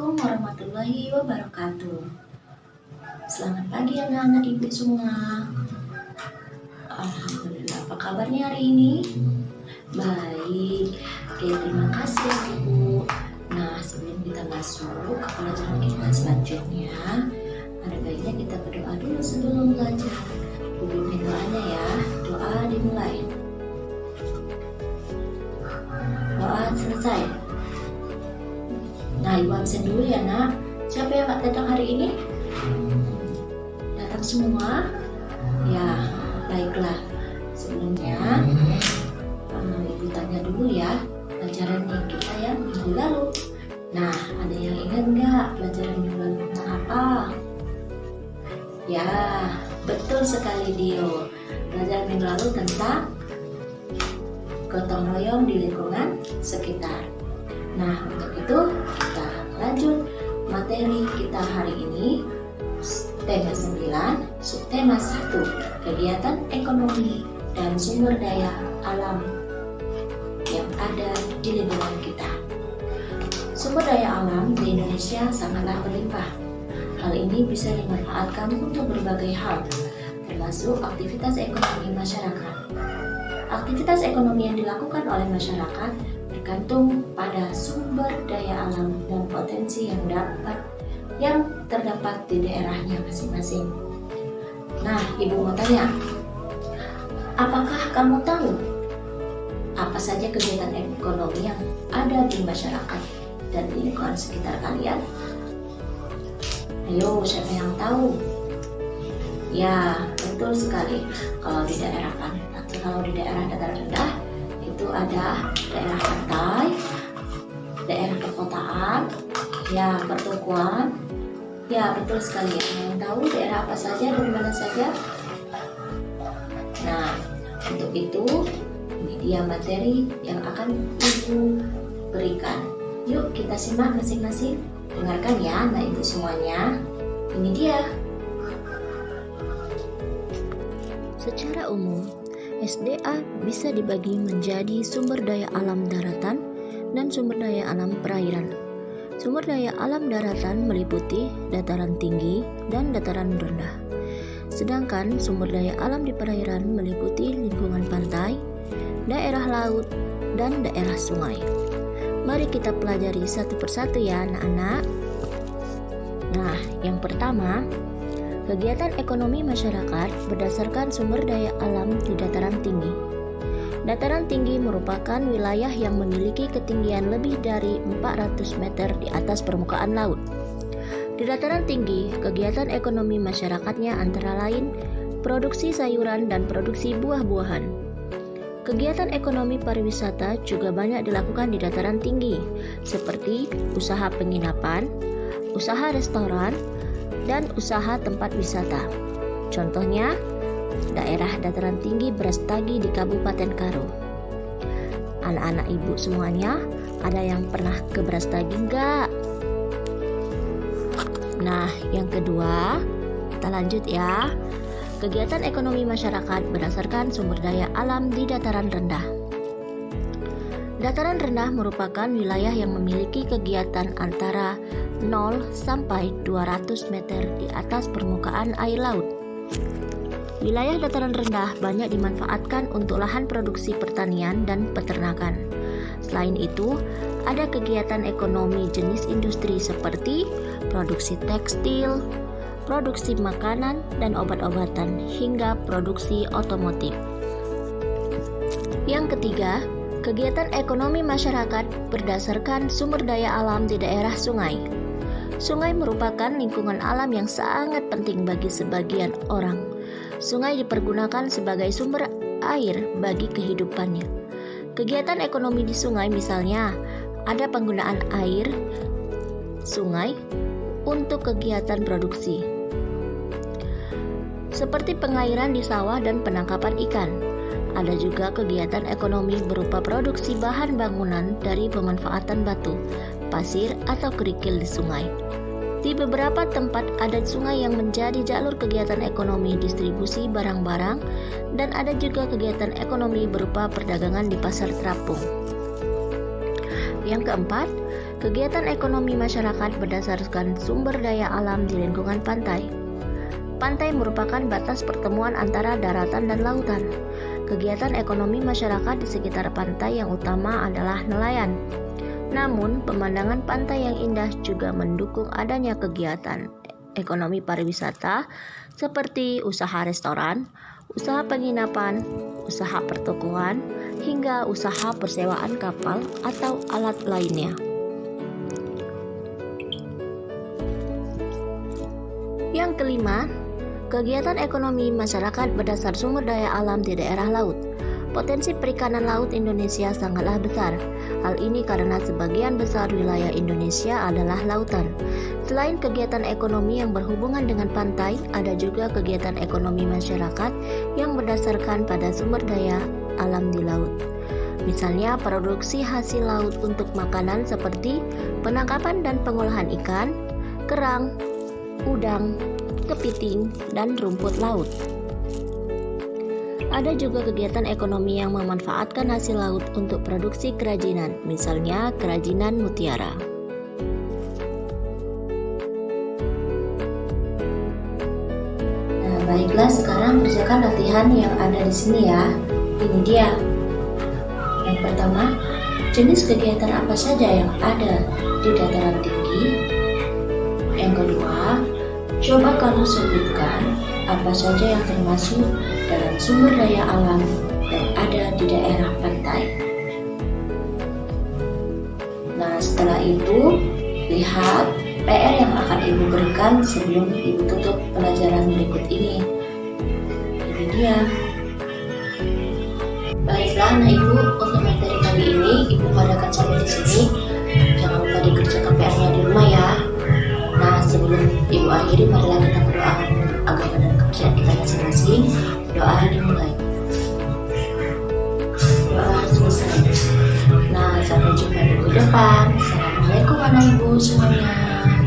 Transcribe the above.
Assalamualaikum warahmatullahi wabarakatuh. Selamat pagi anak-anak ibu semua. Alhamdulillah, apa kabarnya hari ini? Baik. Oke, terima kasih ya ibu. Nah, sebelum kita masuk ke pelajaran kita selanjutnya, ada baiknya kita berdoa dulu sebelum belajar. Bu pimpin doanya ya. Doa dimulai. Doa selesai. Nah, ibu absen dulu ya nak. Siapa yang gak datang hari ini? Datang semua? Ya, baiklah. Sebelumnya ibu tanya dulu ya pelajaran kita yang minggu lalu. Nah, ada yang ingat nggak pelajaran minggu lalu tentang apa? Ya, betul sekali Dio. Pelajaran minggu lalu tentang gotong royong di lingkungan sekitar. Nah, untuk itu kita lanjut materi kita hari ini. Tema 9, subtema 1, kegiatan ekonomi dan sumber daya alam yang ada di lingkungan kita. Sumber daya alam di Indonesia sangatlah berlimpah. Hal ini bisa dimanfaatkan untuk berbagai hal, termasuk aktivitas ekonomi masyarakat. Aktivitas ekonomi yang dilakukan oleh masyarakat bergantung pada sumber daya alam dan potensi yang terdapat di daerahnya masing-masing. Nah, ibu mau tanya, apakah kamu tahu apa saja kegiatan ekonomi yang ada di masyarakat dan di lingkungan sekitar kalian? Ayo, siapa yang tahu? Ya, betul sekali. Kalau di daerah dataran rendah itu ada daerah pantai, daerah perkotaan, ya pertokoan. Ya, betul sekali. Yang tahu daerah apa saja dan mana saja? Nah, untuk itu ini dia materi yang akan ibu berikan. Yuk kita simak masing-masing. Dengarkan ya, nah ibu semuanya. Ini dia. Secara umum, SDA bisa dibagi menjadi sumber daya alam daratan dan sumber daya alam perairan. Sumber daya alam daratan meliputi dataran tinggi dan dataran rendah. Sedangkan sumber daya alam di perairan meliputi lingkungan pantai, daerah laut, dan daerah sungai. Mari kita pelajari satu persatu ya anak-anak. Nah, yang pertama, kegiatan ekonomi masyarakat berdasarkan sumber daya alam di dataran tinggi. Dataran tinggi merupakan wilayah yang memiliki ketinggian lebih dari 400 meter di atas permukaan laut. Di dataran tinggi, kegiatan ekonomi masyarakatnya antara lain produksi sayuran dan produksi buah-buahan. Kegiatan ekonomi pariwisata juga banyak dilakukan di dataran tinggi, seperti usaha penginapan, usaha restoran, dan usaha tempat wisata. Contohnya, daerah dataran tinggi Brastagi di Kabupaten Karo. Anak-anak ibu semuanya, ada yang pernah ke Brastagi enggak? Nah, yang kedua, kita lanjut ya. Kegiatan ekonomi masyarakat berdasarkan sumber daya alam di dataran rendah. Dataran rendah merupakan wilayah yang memiliki kegiatan antara 0 sampai 200 meter di atas permukaan air laut. Wilayah dataran rendah banyak dimanfaatkan untuk lahan produksi pertanian dan peternakan. Selain itu, ada kegiatan ekonomi jenis industri seperti produksi tekstil, produksi makanan dan obat-obatan, hingga produksi otomotif. Yang ketiga, kegiatan ekonomi masyarakat berdasarkan sumber daya alam di daerah sungai. Sungai merupakan lingkungan alam yang sangat penting bagi sebagian orang. Sungai dipergunakan sebagai sumber air bagi kehidupannya. Kegiatan ekonomi di sungai misalnya, ada penggunaan air sungai untuk kegiatan produksi, seperti pengairan di sawah dan penangkapan ikan. Ada juga kegiatan ekonomi berupa produksi bahan bangunan dari pemanfaatan batu, pasir, atau kerikil di sungai. Di beberapa tempat ada sungai yang menjadi jalur kegiatan ekonomi distribusi barang-barang, dan ada juga kegiatan ekonomi berupa perdagangan di pasar terapung. Yang keempat, Kegiatan ekonomi masyarakat berdasarkan sumber daya alam di lingkungan pantai. Pantai merupakan batas pertemuan antara daratan dan lautan. Kegiatan ekonomi masyarakat di sekitar pantai yang utama adalah nelayan. Namun, pemandangan pantai yang indah juga mendukung adanya kegiatan ekonomi pariwisata seperti usaha restoran, usaha penginapan, usaha pertokoan, hingga usaha persewaan kapal atau alat lainnya. Yang kelima, kegiatan ekonomi masyarakat berdasar sumber daya alam di daerah laut. Potensi perikanan laut Indonesia sangatlah besar. Hal ini karena sebagian besar wilayah Indonesia adalah lautan. Selain kegiatan ekonomi yang berhubungan dengan pantai, ada juga kegiatan ekonomi masyarakat yang berdasarkan pada sumber daya alam di laut. Misalnya produksi hasil laut untuk makanan seperti penangkapan dan pengolahan ikan, kerang, udang, kepiting, dan rumput laut. Ada juga kegiatan ekonomi yang memanfaatkan hasil laut untuk produksi kerajinan, misalnya kerajinan mutiara. Nah, baiklah, sekarang kerjakan latihan yang ada di sini ya. Ini dia. Yang pertama, jenis kegiatan apa saja yang ada di dataran tinggi? Yang kedua, coba kamu sebutkan apa saja yang termasuk dalam sumber daya alam yang ada di daerah pantai. Nah, setelah itu, lihat PR yang akan Ibu berikan sebelum Ibu tutup pelajaran berikut ini. Ini dia. Baiklah, nah Ibu, untuk materi kali ini Ibu adakan sampai di sini. Jangan lupa dikerjakan PR-nya di rumah ya. Nah, sebelum Ibu akhiri, marilah kita berdoa agama dan kepercayaan kita masing-masing. Doa dimulai. Doa selesai. Nah, sampai jumpa minggu depan. Assalamualaikum warahmatullahi wabarakatuh semuanya.